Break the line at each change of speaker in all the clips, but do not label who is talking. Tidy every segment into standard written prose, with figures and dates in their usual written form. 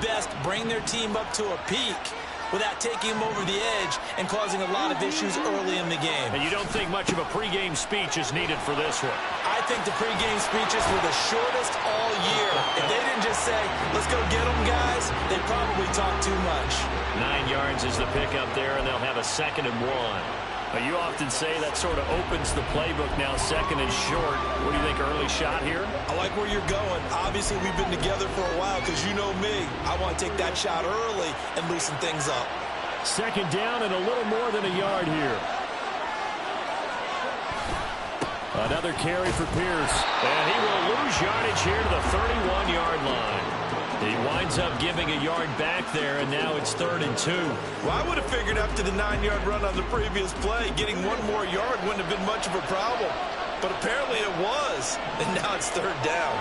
best bring their team up to a peak without taking them over the edge and causing a lot of issues early in the game.
And you don't think much of a pregame speech is needed for this one?
I think the pregame speeches were the shortest all year. If they didn't just say, let's go get them, guys, they probably talked too much.
9 yards is the pickup there, and they'll have a 2nd and 1. You often say that sort of opens the playbook now, 2nd and short. What do you think, early shot here?
I like where you're going. Obviously, we've been together for a while because you know me. I want to take that shot early and loosen things up.
2nd down and a little more than a yard here. Another carry for Pierce. And he will lose yardage here to the 31-yard line. He winds up giving a yard back there, and now it's 3rd and 2.
Well, I would have figured after the 9-yard run on the previous play, getting 1 more yard wouldn't have been much of a problem. But apparently it was, and now it's 3rd down.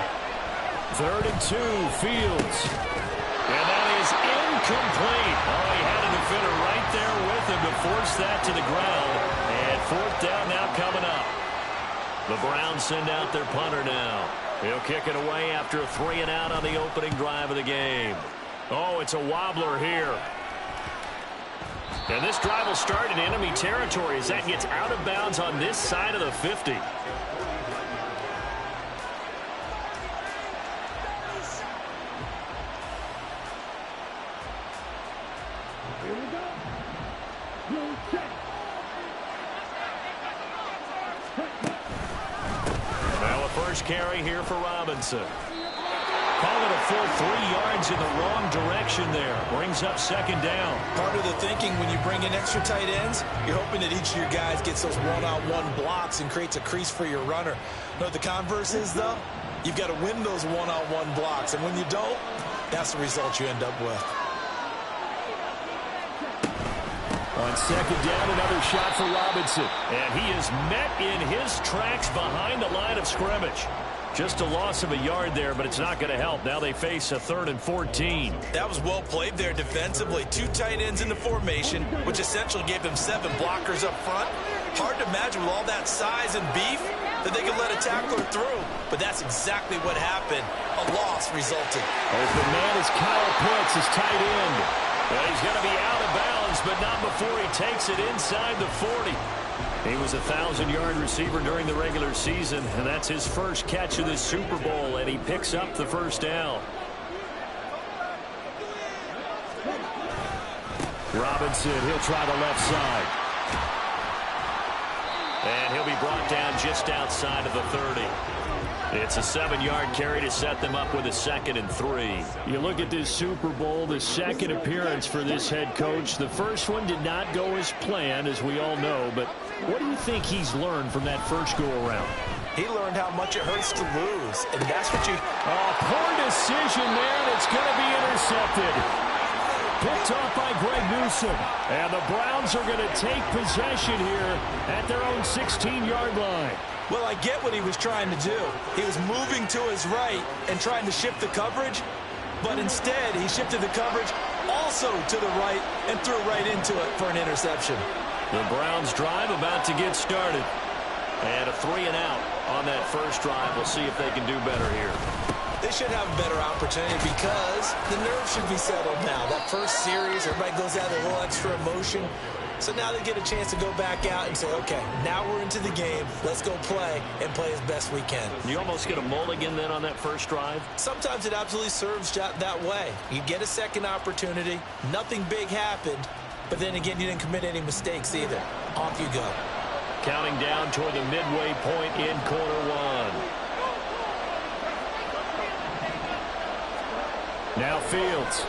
3rd and 2, Fields. And that is incomplete. Oh, he had a defender right there with him to force that to the ground. And 4th down now coming up. The Browns send out their punter now. He'll kick it away after a 3-and-out on the opening drive of the game. Oh, it's a wobbler here. And this drive will start in enemy territory as that gets out of bounds on this side of the 50.
Here we go.
Well, a first carry here for Robinson. Call it a full 3 yards in the wrong direction there. Brings up 2nd down.
Part of the thinking when you bring in extra tight ends, you're hoping that each of your guys gets those one-on-one blocks and creates a crease for your runner. You know what the converse is, though? You've got to win those one-on-one blocks, and when you don't, that's the result you end up with.
On 2nd down, another shot for Robinson. And he is met in his tracks behind the line of scrimmage. Just a loss of a yard there, but it's not going to help. Now they face a 3rd and 14.
That was well played there defensively. 2 tight ends in the formation, which essentially gave them 7 blockers up front. Hard to imagine with all that size and beef that they could let a tackler through. But that's exactly what happened. A loss resulted.
Open man is Kyle Pitts, his tight end. Well, he's going to be out of bounds, but not before he takes it inside the 40. He was a 1,000-yard receiver during the regular season, and that's his first catch of this Super Bowl, and he picks up the 1st down. Robinson, he'll try the left side. And he'll be brought down just outside of the 30. It's a 7-yard carry to set them up with a 2nd and 3. You look at this Super Bowl, the 2nd appearance for this head coach. The first one did not go as planned, as we all know, but what do you think he's learned from that first go-around?
He learned how much it hurts to lose, and that's what you...
Oh, poor decision there, and it's going to be intercepted. Picked off by Greg Newsome. And the Browns are going to take possession here at their own 16-yard line.
Well, I get what he was trying to do. He was moving to his right and trying to shift the coverage, but instead he shifted the coverage also to the right and threw right into it for an interception.
The Browns drive about to get started. And a 3-and-out on that first drive. We'll see if they can do better here.
They should have a better opportunity because the nerves should be settled now. That first series, everybody goes out with a little extra emotion. So now they get a chance to go back out and say, okay, now we're into the game. Let's go play and play as best we can.
You almost get a mulligan then on that first drive?
Sometimes it absolutely serves that way. You get a second opportunity. Nothing big happened. But then again, you didn't commit any mistakes either. Off you go.
Counting down toward the midway point in quarter one. Now Fields.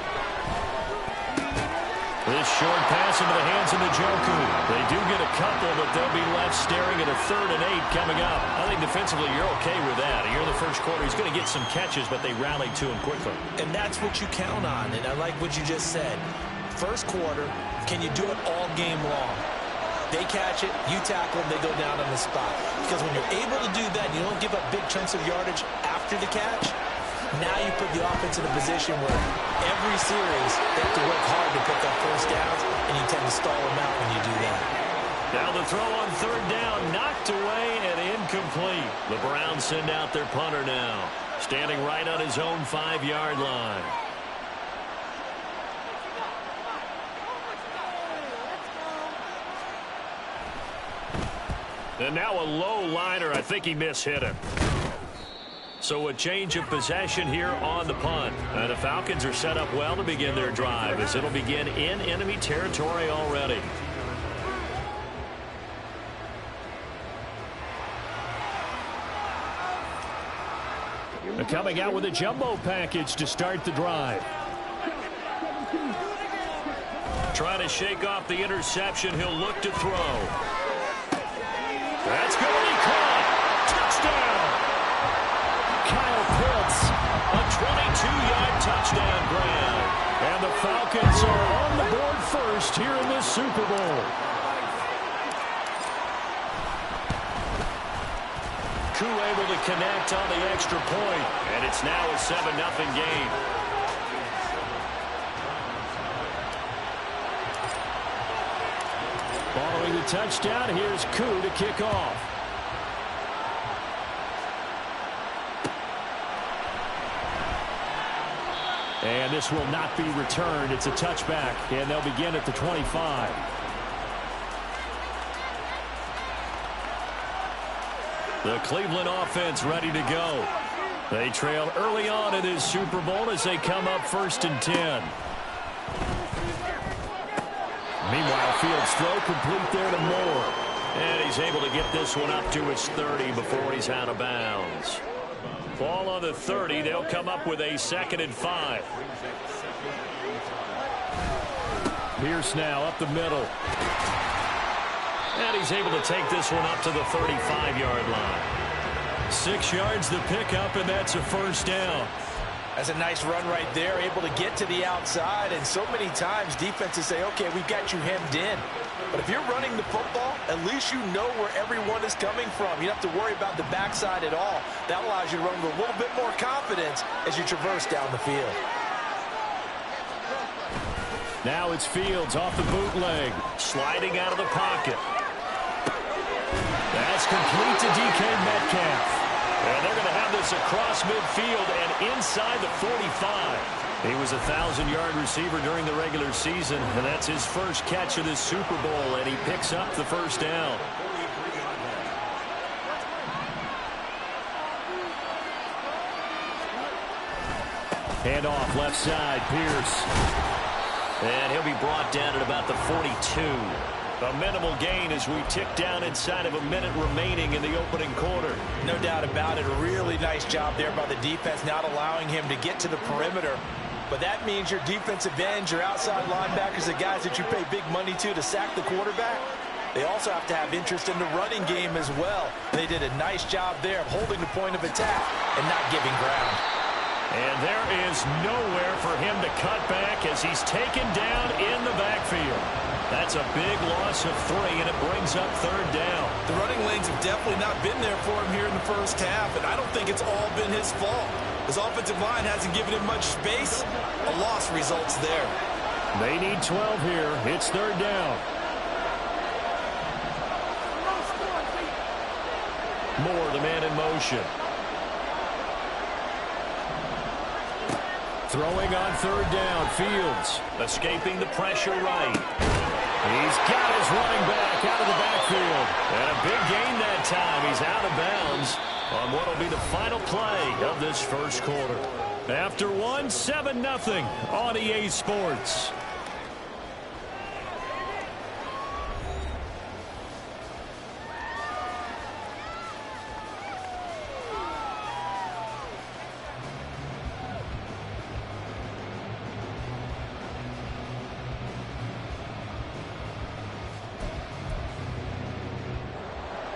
This short pass into the hands of Njoku. They do get a couple, but they'll be left staring at a 3rd and 8 coming up. I think defensively you're okay with that. Here in the first quarter, he's going to get some catches, but they rallied to him quickly.
And that's what you count on, and I like what you just said. First quarter, can you do it all game long? They catch it, you tackle them, they go down on the spot. Because when you're able to do that, you don't give up big chunks of yardage after the catch. Now you put the offense in a position where every series they have to work hard to pick up first downs, and you tend to stall them out when you do that.
Now the throw on 3rd down, knocked away and incomplete. The Browns send out their punter now, standing right on his own 5-yard line. And now a low liner. I think he mishit it. So a change of possession here on the punt. And the Falcons are set up well to begin their drive as it'll begin in enemy territory already. They're coming out with a jumbo package to start the drive. Trying to shake off the interception. He'll look to throw. That's going to be caught. Touchdown. Kyle Pitts, a 22-yard touchdown grab. And the Falcons are on the board first here in this Super Bowl. Koo able to connect on the extra point, and it's now a 7-0 game. Following the touchdown, here's Koo to kick off. And this will not be returned. It's a touchback, and they'll begin at the 25. The Cleveland offense ready to go. They trail early on in this Super Bowl as they come up 1st and 10. Meanwhile, Fields throw complete there to Moore. And he's able to get this one up to his 30 before he's out of bounds. Ball on the 30. They'll come up with a 2nd and 5. Pierce now up the middle. And he's able to take this one up to the 35-yard line. 6 yards the pickup, and that's a 1st down.
That's a nice run right there, able to get to the outside. And so many times defenses say, okay, we've got you hemmed in. But if you're running the football, at least you know where everyone is coming from. You don't have to worry about the backside at all. That allows you to run with a little bit more confidence as you traverse down the field.
Now it's Fields off the bootleg, sliding out of the pocket. That's complete to DK Metcalf. And they're going to have this across midfield and inside the 45. He was a 1,000-yard receiver during the regular season, and that's his first catch of this Super Bowl, and he picks up the 1st down. Hand off left side, Pierce. And he'll be brought down at about the 42. A minimal gain as we tick down inside of a minute remaining in the opening quarter.
No doubt about it. A really nice job there by the defense, not allowing him to get to the perimeter. But that means your defensive ends, your outside linebackers, the guys that you pay big money to sack the quarterback, they also have to have interest in the running game as well. They did a nice job there of holding the point of attack and not giving ground.
And there is nowhere for him to cut back as he's taken down in the backfield. That's a big loss of 3, and it brings up 3rd down.
The running lanes have definitely not been there for him here in the first half, and I don't think it's all been his fault. His offensive line hasn't given him much space. A loss results there.
They need 12 here. It's 3rd down. Moore, the man in motion. Throwing on 3rd down. Fields escaping the pressure right. He's got his running back out of the backfield. And a big gain that time. He's out of bounds on what will be the final play of this first quarter. After 7-0 on EA Sports.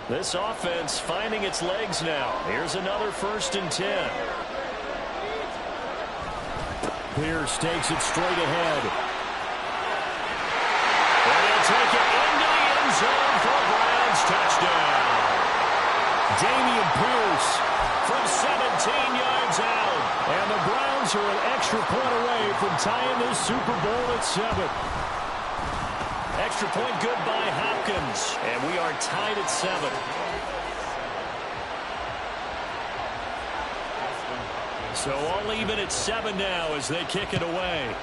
This offense finding its legs now. Here's another 1st and 10. Pierce takes it straight ahead. And he'll take it into the end zone for a Browns touchdown. Dameon Pierce from 17 yards out. And the Browns are an extra point away from tying this Super Bowl at 7. Extra point good by Hopkins, and we are tied at 7. So all even at 7 now as they kick it away.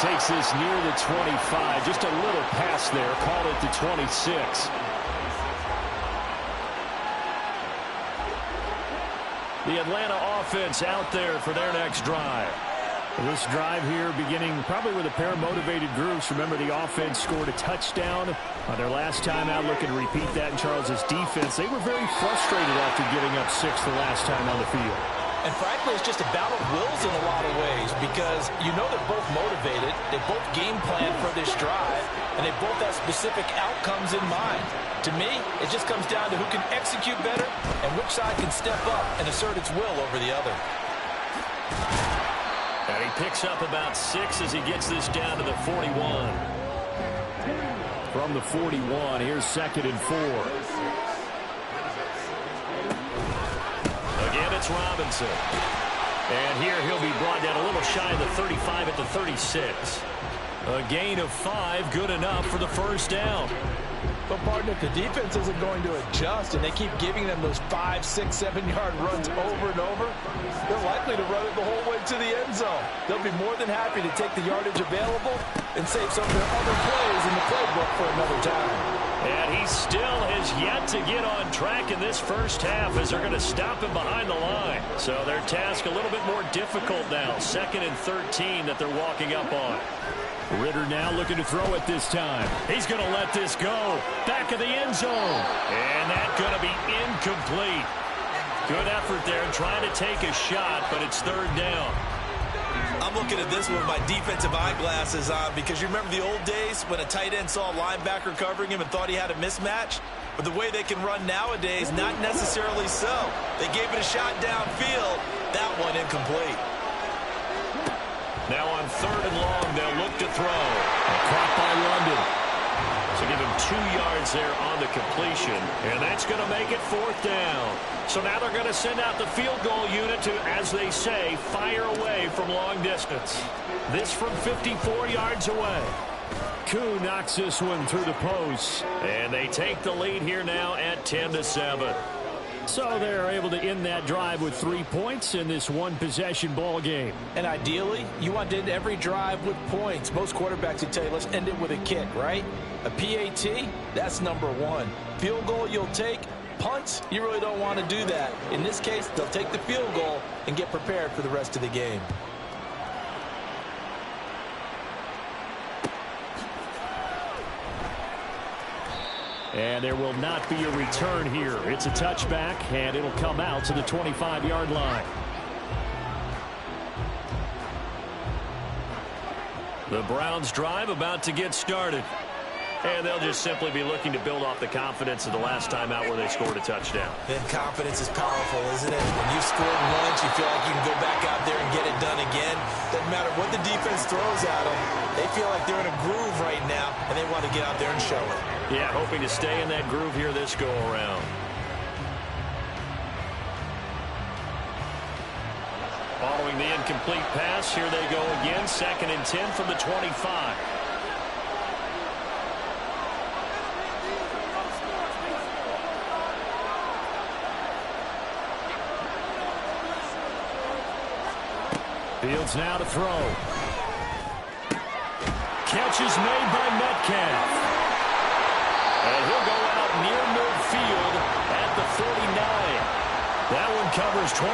takes this near the 25. Just a little pass there. Call it the 26. The Atlanta offense out there for their next drive. This drive here beginning probably with a pair of motivated groups. Remember, the offense scored a touchdown on their last time out. Looking to repeat that in Charles's defense. They were very frustrated after giving up 6 the last time on the field.
And frankly, it's just a battle of wills in a lot of ways because you know they're both motivated. They both game plan for this drive, and they both have specific outcomes in mind. To me, it just comes down to who can execute better and which side can step up and assert its will over the other.
And he picks up about 6 as he gets this down to the 41. From the 41, here's 2nd and 4. Again, it's Robinson. And here he'll be brought down a little shy of the 35 at the 36. A gain of 5, good enough for the first down.
But, partner, if the defense isn't going to adjust and they keep giving them those 5, 6, 7-yard runs over and over, they're likely to run it the whole way to the end zone. They'll be more than happy to take the yardage available and save some of their other plays in the playbook for another time.
And he still has yet to get on track in this first half as they're going to stop him behind the line. So their task a little bit more difficult now. 2nd and 13 that they're walking up on. Ritter now looking to throw it this time. He's going to let this go. Back of the end zone. And that's going to be incomplete. Good effort there trying to take a shot, but it's 3rd down.
I'm looking at this with my defensive eyeglasses on because you remember the old days when a tight end saw a linebacker covering him and thought he had a mismatch? But the way they can run nowadays, not necessarily so. They gave it a shot downfield. That one incomplete.
Now on 3rd and long, they'll look to throw. Caught by London. So give him 2 yards there on the completion. And that's going to make it 4th down. So now they're going to send out the field goal unit to, as they say, fire away from long distance. This from 54 yards away. Koo knocks this one through the post. And they take the lead here now at 10-7. So they're able to end that drive with 3 points in this one-possession ball game.
And ideally, you want to end every drive with points. Most quarterbacks would tell you, let's end it with a kick, right? A PAT, that's number 1. Field goal you'll take. Punts, you really don't want to do that. In this case, they'll take the field goal and get prepared for the rest of the game.
And there will not be a return here. It's a touchback, and it'll come out to the 25-yard line. The Browns drive about to get started. And they'll just simply be looking to build off the confidence of the last time out where they scored a touchdown.
Then confidence is powerful, isn't it? When you scored once, you feel like you can go back out there and get it done again. Doesn't matter what the defense throws at them. They feel like they're in a groove right now, and they want to get out there and show it.
Yeah, hoping to stay in that groove here this go-around. Following the incomplete pass, here they go again. 2nd and 10 from the 25. Fields now to throw. Catch is made by Metcalf. And he'll go out near midfield at the 49. That one covers 24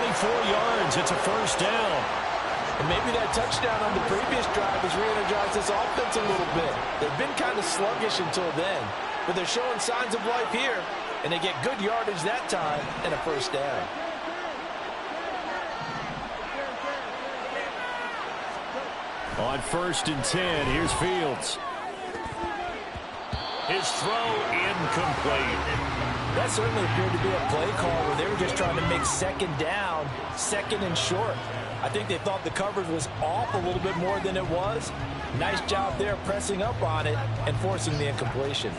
yards. It's a first down.
And maybe that touchdown on the previous drive has re-energized this offense a little bit. They've been kind of sluggish until then, but they're showing signs of life here, and they get good yardage that time and a first down.
On 1st and 10, here's Fields. His throw incomplete.
That certainly appeared to be a play call where they were just trying to make 2nd down, 2nd and short. I think they thought the coverage was off a little bit more than it was. Nice job there pressing up on it and forcing the incompletion.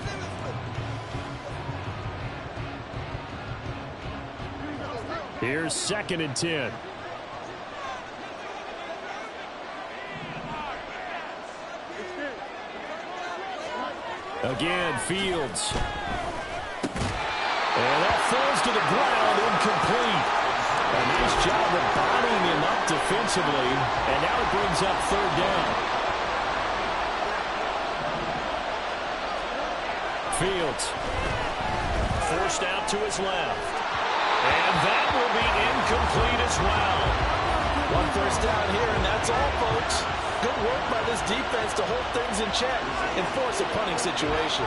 Here's 2nd and 10. Again, Fields. And that falls to the ground, incomplete. A nice job of bodying him up defensively, and now it brings up 3rd down. Fields. Forced out to his left. And that will be incomplete as well.
One first down here, and that's all, folks. Good work by this defense to hold things in check and force a punting situation.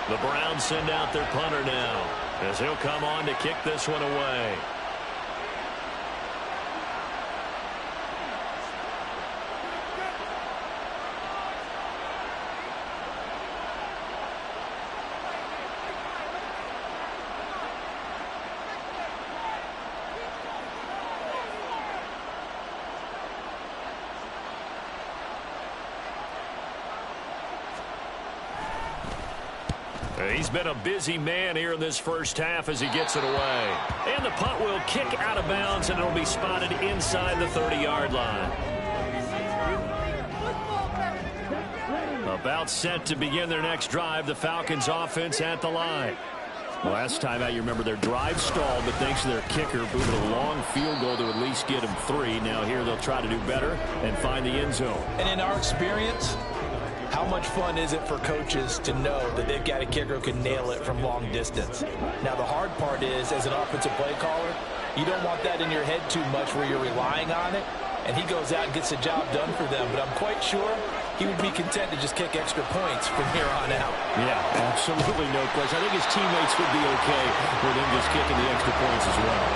The Browns send out their punter now, as he'll come on to kick this one away. He's been a busy man here in this first half as he gets it away. And the punt will kick out of bounds, and it'll be spotted inside the 30-yard line. About set to begin their next drive, the Falcons offense at the line. Last time out, you remember their drive stalled, but thanks to their kicker, booted a long field goal to at least get them 3. Now here they'll try to do better and find the end zone.
And in our experience, how much fun is it for coaches to know that they've got a kicker who can nail it from long distance? Now, the hard part is, as an offensive play caller, you don't want that in your head too much where you're relying on it, and he goes out and gets the job done for them. But I'm quite sure he would be content to just kick extra points from here on out.
Yeah, absolutely no question. I think his teammates would be okay with him just kicking the extra points as well.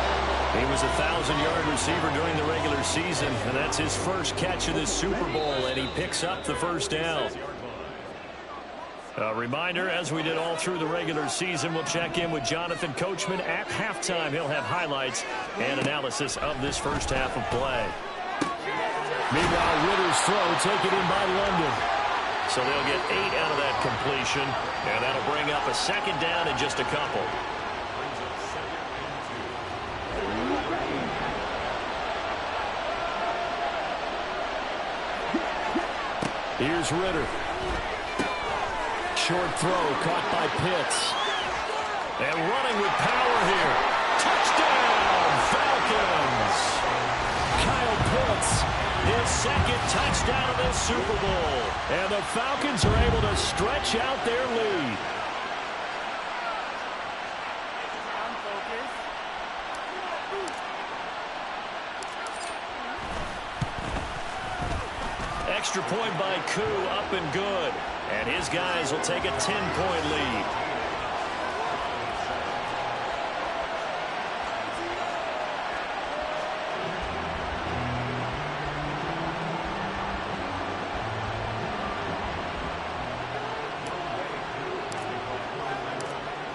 He was a 1,000-yard receiver during the regular season, and that's his first catch of this Super Bowl, and he picks up the first down. A reminder, as we did all through the regular season, we'll check in with Jonathan Coachman at halftime. He'll have highlights and analysis of this first half of play. Meanwhile, Ritter's throw taken in by London. So they'll get 8 out of that completion, and that'll bring up a second down in just a couple. Here's Ritter. Short throw caught by Pitts. And running with power here. Touchdown, Falcons! Kyle Pitts, his second touchdown of this Super Bowl. And the Falcons are able to stretch out their lead. Extra point by Koo, up and good. And his guys will take a 10-point lead.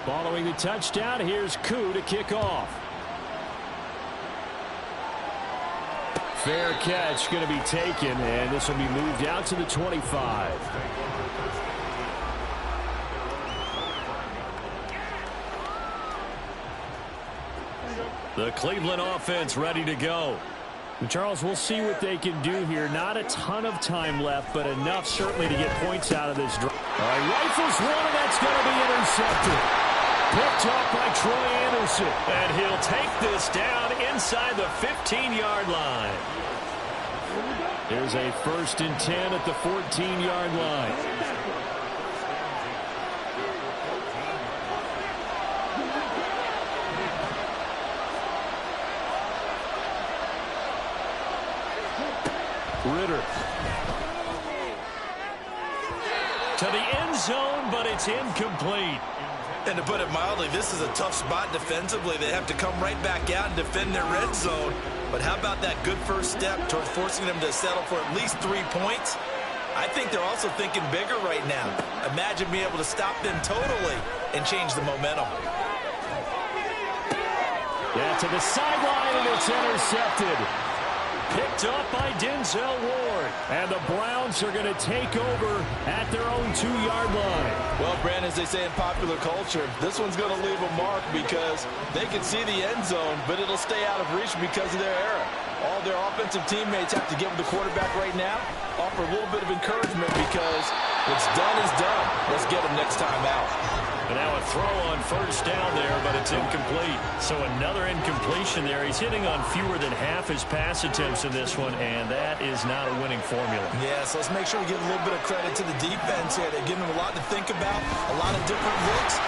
Following the touchdown, here's Koo to kick off. Fair catch going to be taken, and this will be moved out to the 25. The Cleveland offense ready to go. And Charles, we'll see what they can do here. Not a ton of time left, but enough certainly to get points out of this drive. All right, rifles one, and that's going to be intercepted. Picked off by Troy Anderson. And he'll take this down inside the 15-yard line. There's a 1st and 10 at the 14-yard line. Ritter. To the end zone, but it's incomplete.
And to put it mildly, this is a tough spot defensively. They have to come right back out and defend their red zone. But how about that good first step towards forcing them to settle for at least 3 points? I think they're also thinking bigger right now. Imagine being able to stop them totally and change the momentum.
Yeah, to the sideline, and it's intercepted. Picked up by Denzel Ward. And the Browns are going to take over at their own 2-yard line.
Well, Brandon, as they say in popular culture, this one's going to leave a mark because they can see the end zone, but it'll stay out of reach because of their error. All their offensive teammates have to give the quarterback right now, offer a little bit of encouragement because what's done is done. Let's get them next time out.
And now a throw on first down there, but it's incomplete. So another incompletion there. He's hitting on fewer than half his pass attempts in this one, and that is not a winning formula.
Yeah, so let's make sure we give a little bit of credit to the defense here. They're giving him a lot to think about, a lot of different looks.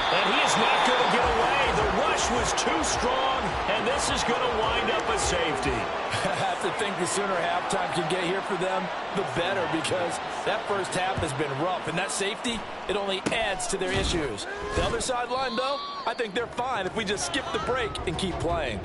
And he is not going to get away. The rush was too strong, and this is going to wind up a safety.
I have to think the sooner halftime can get here for them, the better, because that first half has been rough, and that safety, it only adds to their issues. The other sideline, though, I think they're fine if we just skip the break and keep playing.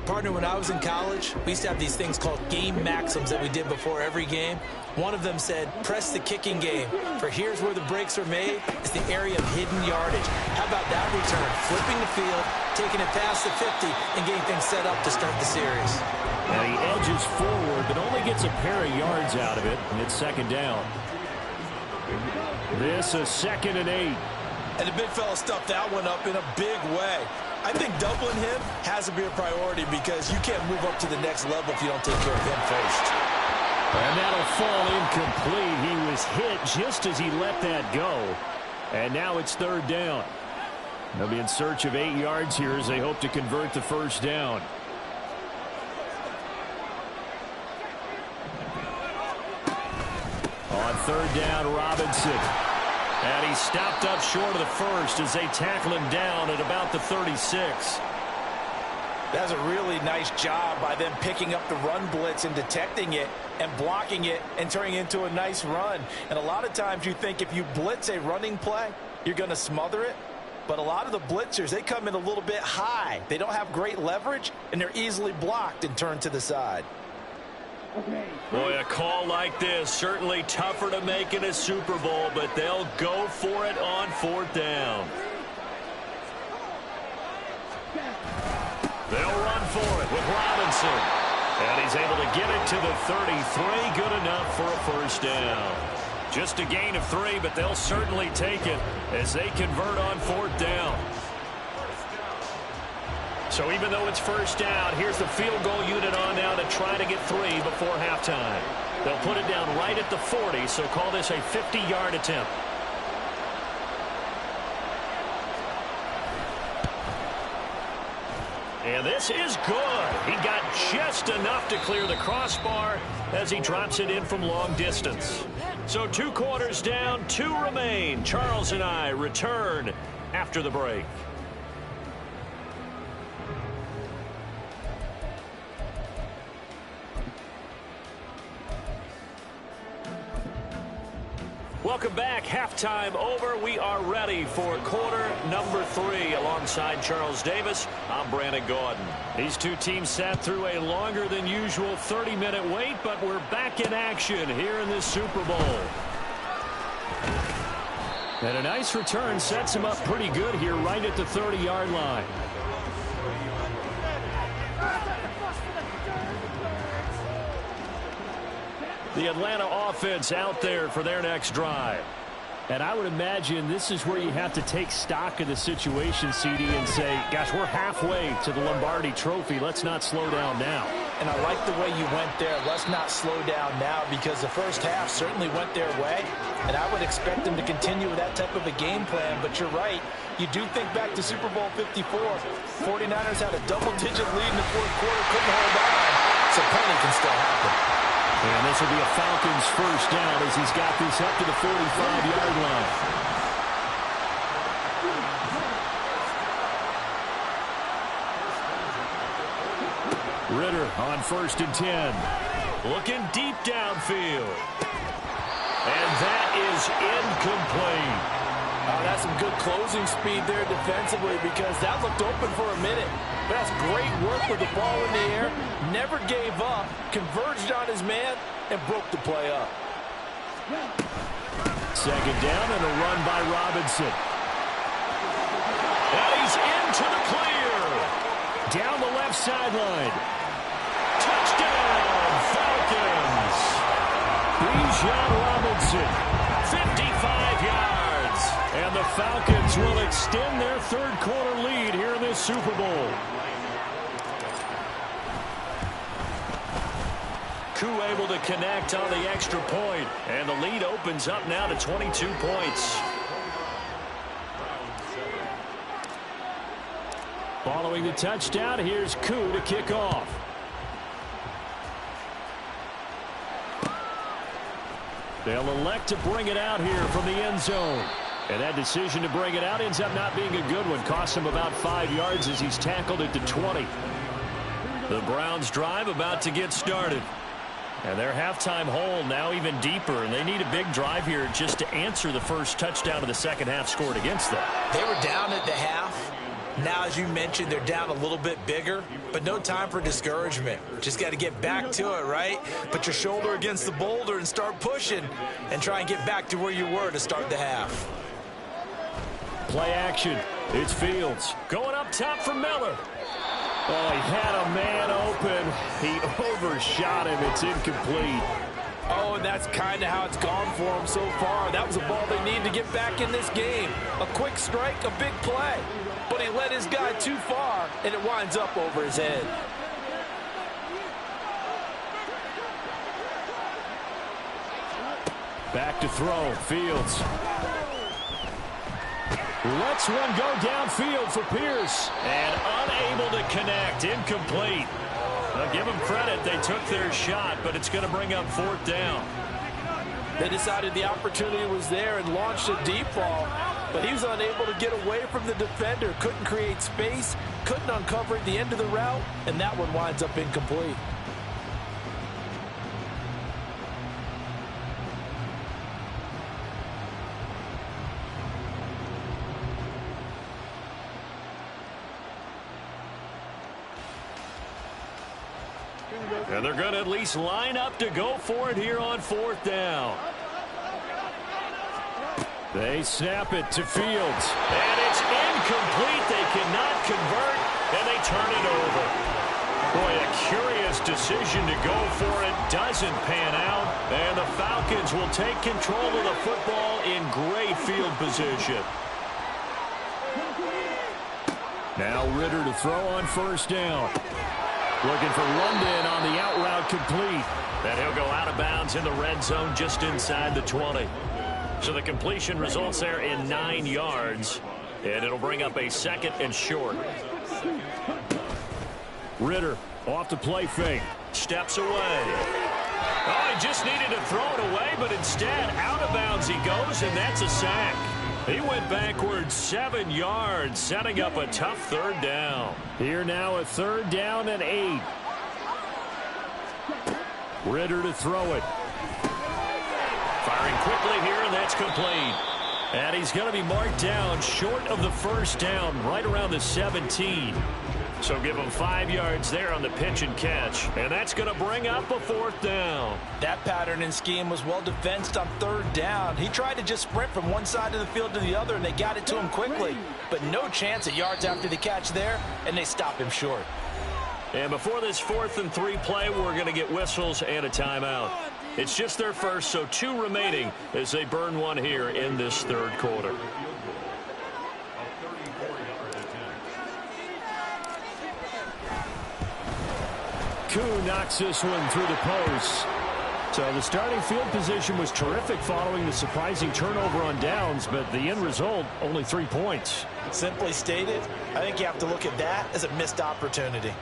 Partner, when I was in college, we used to have these things called game maxims that we did before every game. One of them said, press the kicking game, for here's where the breaks are made. It's the area of hidden yardage. How about that return? Flipping the field, taking it past the 50, and getting things set up to start the series.
And he edges forward, but only gets a pair of yards out of it, and it's second down. This is 2nd and 8.
And the big fella stuffed that one up in a big way. I think doubling him has to be a priority because you can't move up to the next level if you don't take care of him first.
And that'll fall incomplete. He was hit just as he let that go. And now it's 3rd down. They'll be in search of 8 yards here as they hope to convert the first down. On 3rd down, Robinson. And he stopped up short of the first as they tackle him down at about the 36.
That's a really nice job by them picking up the run blitz and detecting it and blocking it and turning it into a nice run. And a lot of times you think if you blitz a running play, you're going to smother it. But a lot of the blitzers, they come in a little bit high. They don't have great leverage, and they're easily blocked and turned to the side.
Boy, a call like this, certainly tougher to make in a Super Bowl, but they'll go for it on 4th down. They'll run for it with Robinson. And he's able to get it to the 33. Good enough for a first down. Just a gain of 3, but they'll certainly take it as they convert on 4th down. So even though it's first down, here's the field goal unit on now to try to get 3 before halftime. They'll put it down right at the 40, so call this a 50-yard attempt. And this is good. He got just enough to clear the crossbar as he drops it in from long distance. So 2 quarters down, 2 remain. Charles and I return after the break. Welcome back. Halftime over. We are ready for quarter number 3. Alongside Charles Davis, I'm Brandon Gordon. These two teams sat through a longer than usual 30-minute wait, but we're back in action here in this Super Bowl. And a nice return sets him up pretty good here right at the 30-yard line. The Atlanta offense out there for their next drive. And I would imagine this is where you have to take stock of the situation, CD, and say, gosh, we're halfway to the Lombardi Trophy. Let's not slow down now.
And I like the way you went there. Let's not slow down now, because the first half certainly went their way. And I would expect them to continue with that type of a game plan. But you're right. You do think back to Super Bowl 54. 49ers had a double-digit lead in the 4th quarter, couldn't hold on. So plenty can still happen.
And this will be a Falcons first down as he's got this up to the 45-yard line. Ritter on 1st and 10. Looking deep downfield. And that is incomplete.
That's some good closing speed there defensively, because that looked open for a minute. But that's great work with the ball in the air. Never gave up, converged on his man, and broke the play up.
2nd down and a run by Robinson. And he's into the clear. Down the left sideline. Touchdown, Falcons. Bijan Robinson, 55 yards. And the Falcons will extend their 3rd quarter lead here in this Super Bowl. Koo able to connect on the extra point, and the lead opens up now to 22 points. Following the touchdown, here's Koo to kick off. They'll elect to bring it out here from the end zone. And that decision to bring it out ends up not being a good one. Cost him about 5 yards as he's tackled it to 20. The Browns drive about to get started. And their halftime hole now even deeper, and they need a big drive here just to answer the first touchdown of the second half scored against them.
They were down at the half. Now, as you mentioned, they're down a little bit bigger, but no time for discouragement. Just got to get back to it, right? Put your shoulder against the boulder and start pushing and try and get back to where you were to start the half.
Play action. It's Fields. Going up top for Miller. Oh, he had a man open. He overshot him. It's incomplete.
Oh, and that's kind of how it's gone for him so far. That was a ball they need to get back in this game. A quick strike, a big play. But he led his guy too far, and it winds up over his head.
Back to throw. Fields. Lets one go downfield for Pierce. And unable to connect. Incomplete. Now give them credit. They took their shot, but it's going to bring up fourth down.
They decided the opportunity was there and launched a deep ball, but he was unable to get away from the defender. Couldn't create space, couldn't uncover at the end of the route, and that one winds up incomplete.
And they're going to at least line up to go for it here on fourth down. They snap it to Fields. And it's incomplete. They cannot convert, and they turn it over. Boy, a curious decision to go for it. Doesn't pan out. And the Falcons will take control of the football in great field position. Now Ritter to throw on first down. Looking for London on the out route complete. And he'll go out of bounds in the red zone just inside the 20. So the completion results there in 9 yards. And it'll bring up a second and short. Ritter off the play fake. Steps away. Oh, he just needed to throw it away, but instead out of bounds he goes, and that's a sack. He went backwards 7 yards, setting up a tough third down. Here now a third down and 8. Ritter to throw it. Firing quickly here, and that's complete. And he's going to be marked down short of the first down, right around the 17. So give him 5 yards there on the pitch and catch. And that's going to bring up a fourth down.
That pattern and scheme was well defensed on third down. He tried to just sprint from one side of the field to the other, and they got it to him quickly. But no chance at yards after the catch there, and they stop him short.
And before this 4th and 3 play, we're going to get whistles and a timeout. It's just their first, so 2 remaining as they burn one here in this third quarter. Koo knocks this one through the post. So the starting field position was terrific following the surprising turnover on downs, but the end result, only 3 points.
Simply stated, I think you have to look at that as a missed opportunity.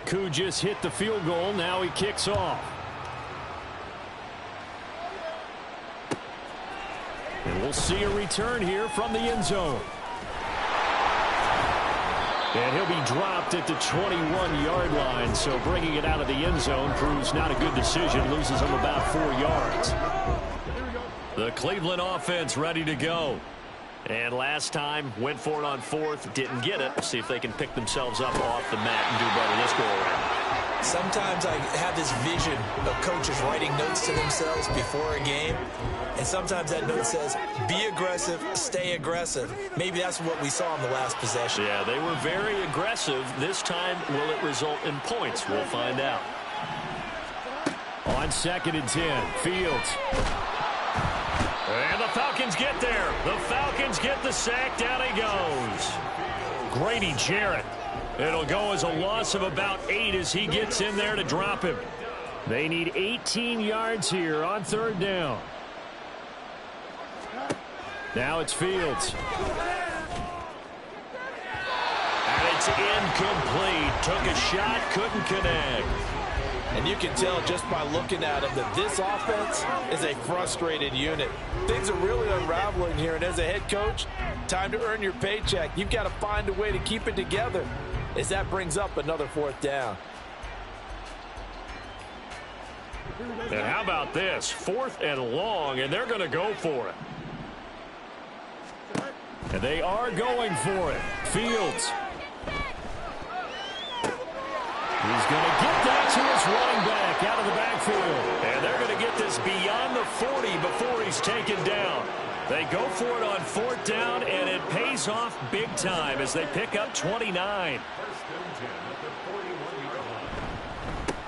Koo just hit the field goal. Now he kicks off. And we'll see a return here from the end zone. And he'll be dropped at the 21-yard line, so bringing it out of the end zone proves not a good decision. Loses him about 4 yards. The Cleveland offense ready to go. And last time, went for it on 4th, didn't get it. See if they can pick themselves up off the mat and do better this go-around.
Sometimes I have this vision of coaches writing notes to themselves before a game, and sometimes that note says, be aggressive, stay aggressive. Maybe that's what we saw in the last possession.
Yeah, they were very aggressive. This time, will it result in points? We'll find out. On 2nd and 10, Fields. And the Falcons get there. The Falcons get the sack. Down he goes. Grady Jarrett. It'll go as a loss of about 8 as he gets in there to drop him. They need 18 yards here on 3rd down. Now it's Fields. And it's incomplete. Took a shot, couldn't connect.
And you can tell just by looking at him that this offense is a frustrated unit. Things are really unraveling here, and as a head coach, time to earn your paycheck. You've got to find a way to keep it together as that brings up another 4th down.
And how about this? 4th and long, and they're going to go for it. And they are going for it. Fields. He's going to get that to his running back out of the backfield. And they're going to get this beyond the 40 before he's taken down. They go for it on 4th down, and it pays off big time as they pick up 29.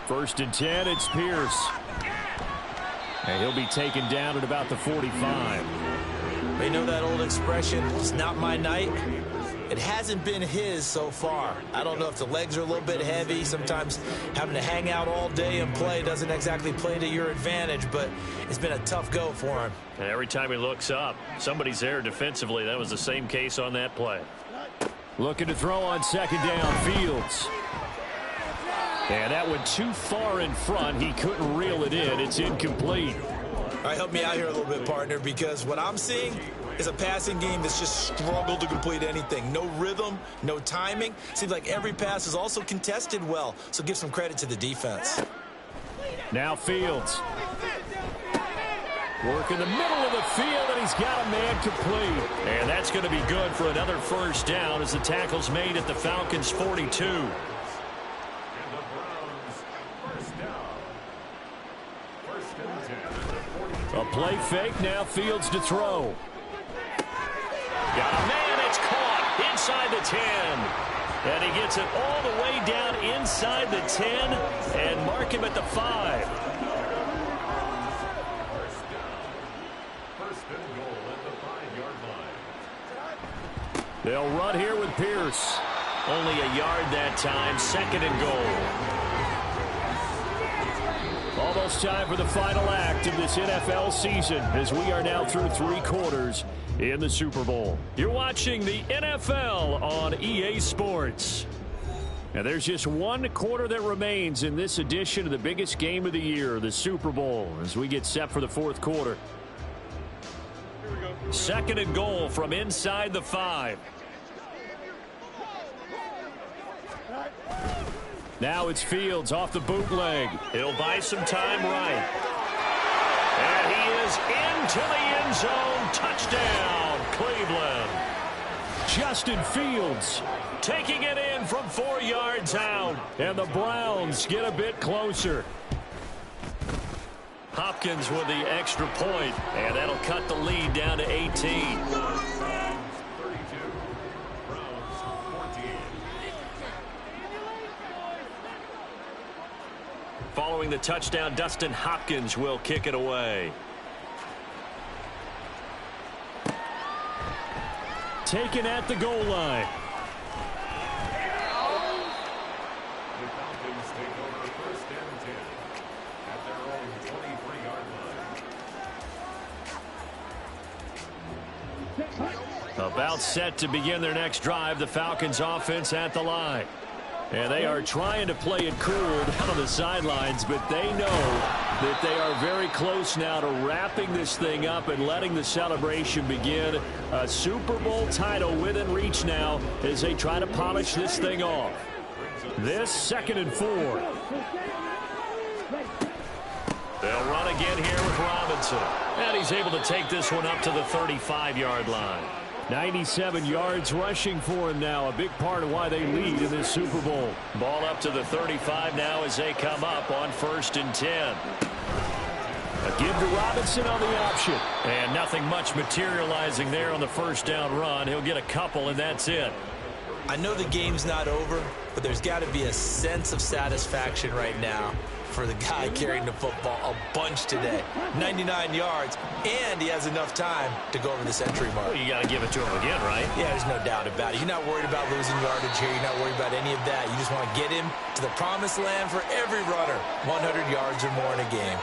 1st and 10, it's Pierce. And he'll be taken down at about the 45.
They know that old expression, it's not my night. It hasn't been his so far. I don't know if the legs are a little bit heavy. Sometimes having to hang out all day and play doesn't exactly play to your advantage, but it's been a tough go for him.
And every time he looks up, somebody's there defensively. That was the same case on that play. Looking to throw on 2nd down, Fields. And that went too far in front. He couldn't reel it in. It's incomplete.
All right, help me out here a little bit, partner, because what I'm seeing is a passing game that's just struggled to complete anything. No rhythm, no timing. Seems like every pass is also contested well, so give some credit to the defense.
Now Fields. Work in the middle of the field, and he's got a man complete. And that's going to be good for another 1st down as the tackle's made at the Falcons' 42. A play fake, now Fields to throw. Got a man, it's caught inside the 10. And he gets it all the way down inside the 10 and mark him at the 5. They'll run here with Pierce. Only a yard that time, 2nd and goal. Almost time for the final act of this NFL season as we are now through 3 quarters in the Super Bowl. You're watching the NFL on EA Sports. And there's just 1 quarter that remains in this edition of the biggest game of the year, the Super Bowl, as we get set for the 4th quarter. 2nd and goal from inside the 5. Now it's Fields off the bootleg. He'll buy some time right. And he is into the end zone. Touchdown, Cleveland. Justin Fields taking it in from 4 yards out. And the Browns get a bit closer. Hopkins with the extra point, and that'll cut the lead down to 18. Following the touchdown, Dustin Hopkins will kick it away. Taken at the goal line.
The Falcons take over 1st and 10 at their own 23-yard line.
About set to begin their next drive. The Falcons offense at the line. And they are trying to play it cool down on the sidelines, but they know that they are very close now to wrapping this thing up and letting the celebration begin. A Super Bowl title within reach now as they try to polish this thing off. This 2nd and 4. They'll run again here with Robinson. And he's able to take this one up to the 35-yard line. 97 yards rushing for him now, a big part of why they lead in this Super Bowl. Ball up to the 35 now as they come up on 1st and 10. A give to Robinson on the option. And nothing much materializing there on the 1st down run. He'll get a couple, and that's it.
I know the game's not over, but there's got to be a sense of satisfaction right now. for the guy carrying the football a bunch today. 99 yards, and he has enough time to go over this entry mark.
Well, you got to give it to him again, right?
Yeah, there's no doubt about it. You're not worried about losing yardage here. You're not worried about any of that. You just want to get him to the promised land for every runner. 100 yards or more in a game.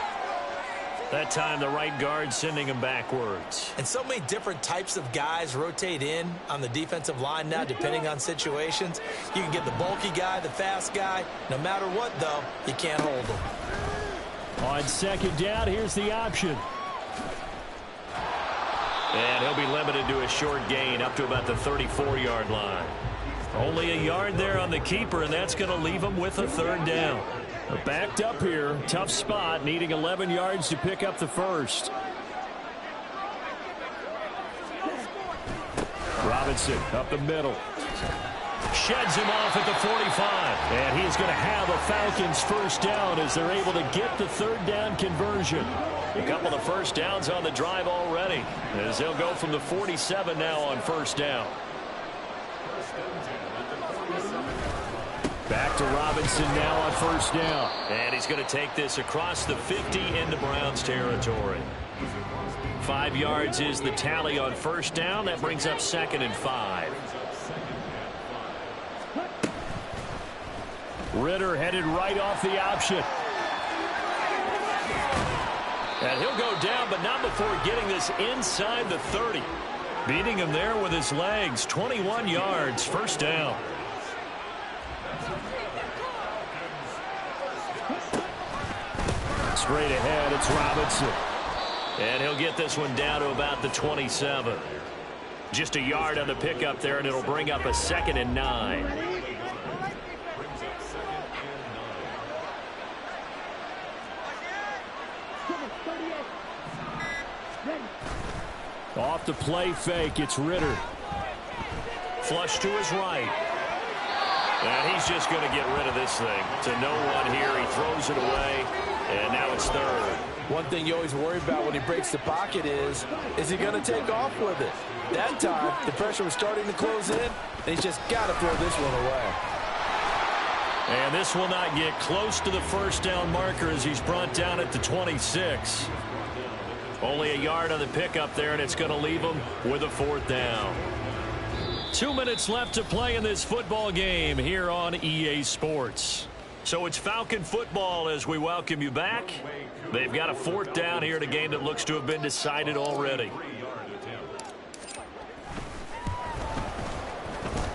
That time, the right guard sending him backwards.
And so many different types of guys rotate in on the defensive line now, depending on situations. You can get the bulky guy, the fast guy. No matter what, though, you can't hold them.
On second down, here's the option. And he'll be limited to a short gain up to about the 34-yard line. Only a yard there on the keeper, and that's going to leave him with a third down. Backed up here. Tough spot, needing 11 yards to pick up the first. Robinson up the middle. Sheds him off at the 45. And he's going to have a Falcons first down as they're able to get the third down conversion. A couple of first downs on the drive already, as they'll go from the 47 now on first down. Back to Robinson now on first down. And he's going to take this across the 50 into Browns territory. 5 yards is the tally on first down. That brings up 2nd and 5. Ritter headed right off the option. And he'll go down, but not before getting this inside the 30. Beating him there with his legs. 21 yards, first down. Straight ahead, it's Robinson. And he'll get this one down to about the 27. Just a yard on the pickup there, and it'll bring up a 2nd and 9. Off the play fake, it's Ritter. Flush to his right. And he's just going to get rid of this thing. To no one here, he throws it away. And now it's third.
One thing you always worry about when he breaks the pocket is he going to take off with it? That time, the pressure was starting to close in, and he's just got to throw this one away.
And this will not get close to the first down marker as he's brought down at the 26. Only a yard on the pickup there, and it's going to leave him with a 4th down. 2 minutes left to play in this football game here on EA Sports. So it's Falcon football as we welcome you back. They've got a 4th down here in a game that looks to have been decided already.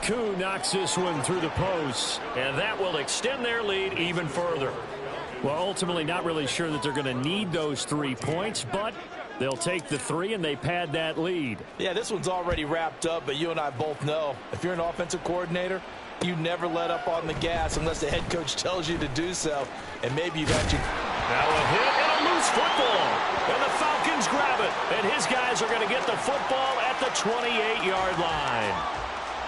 Koo knocks this one through the post, and that will extend their lead even further. Well, ultimately not really sure that they're going to need those 3 points, but they'll take the 3 and they pad that lead.
Yeah, this one's already wrapped up, but you and I both know if you're an offensive coordinator, you never let up on the gas unless the head coach tells you to do so, and maybe you've actually...
Now a hit and a loose football, and the Falcons grab it, and his guys are going to get the football at the 28-yard line.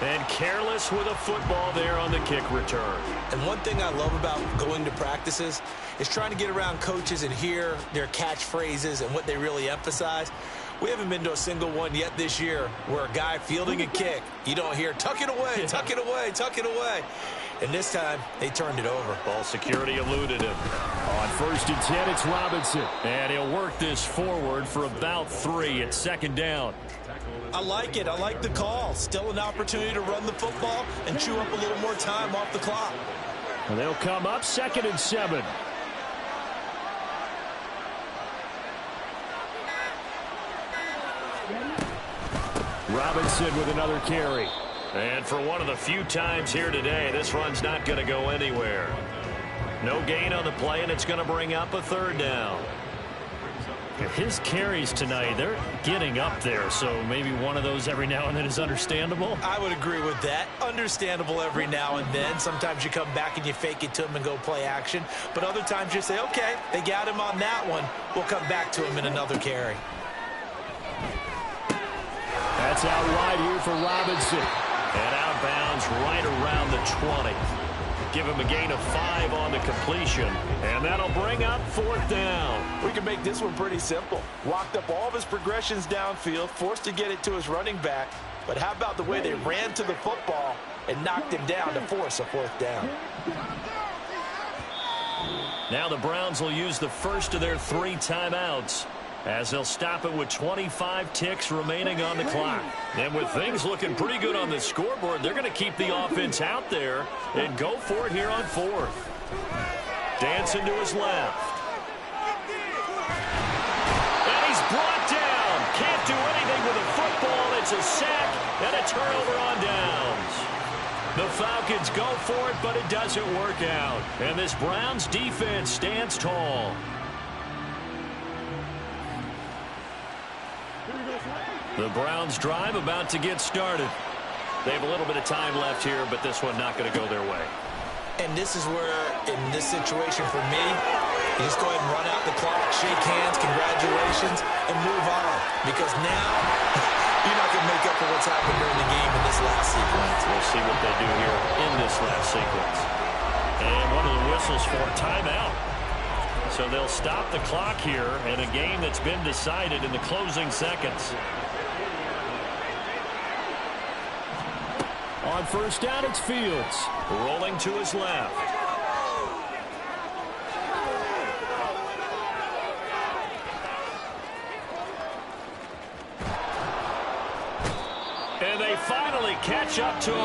And careless with a football there on the kick return.
And one thing I love about going to practices is trying to get around coaches and hear their catchphrases and what they really emphasize. We haven't been to a single one yet this year where a guy fielding a kick, you don't hear, tuck it away, tuck it away, tuck it away. And this time, they turned it over.
Ball security eluded him. On 1st and 10, it's Robinson. And he'll work this forward for about 3 at 2nd down.
I like it. I like the call. Still an opportunity to run the football and chew up a little more time off the clock.
And they'll come up 2nd and 7. Robinson with another carry. And for one of the few times here today, this run's not going to go anywhere. No gain on the play, and it's going to bring up a 3rd down. His carries tonight, they're getting up there, so maybe one of those every now and then is understandable.
I would agree with that. Understandable every now and then. Sometimes you come back and you fake it to him and go play action. But other times you say, okay, they got him on that one. We'll come back to him in another carry.
That's out wide here for Robinson. And out of bounds right around the 20. Give him a gain of 5 on the completion. And that'll bring up 4th down.
We can make this one pretty simple. Walked up all of his progressions downfield, forced to get it to his running back. But how about the way they ran to the football and knocked him down to force a 4th down?
Now the Browns will use the first of their 3 timeouts, as they'll stop it with 25 ticks remaining on the clock. And with things looking pretty good on the scoreboard, they're going to keep the offense out there and go for it here on 4th. Dancing to his left. And he's brought down. Can't do anything with a football. It's a sack and a turnover on downs. The Falcons go for it, but it doesn't work out. And this Browns defense stands tall. The Browns drive about to get started. They have a little bit of time left here, but this one not going to go their way.
And this is where, in this situation for me, you just go ahead and run out the clock, shake hands, congratulations, and move on. Because now, you're not going to make up for what's happened during the game in this last sequence.
We'll see what they do here in this last sequence. And one of the whistles for a timeout. So they'll stop the clock here in a game that's been decided in the closing seconds. On first down, it's Fields. Rolling to his left. And they finally catch up to him.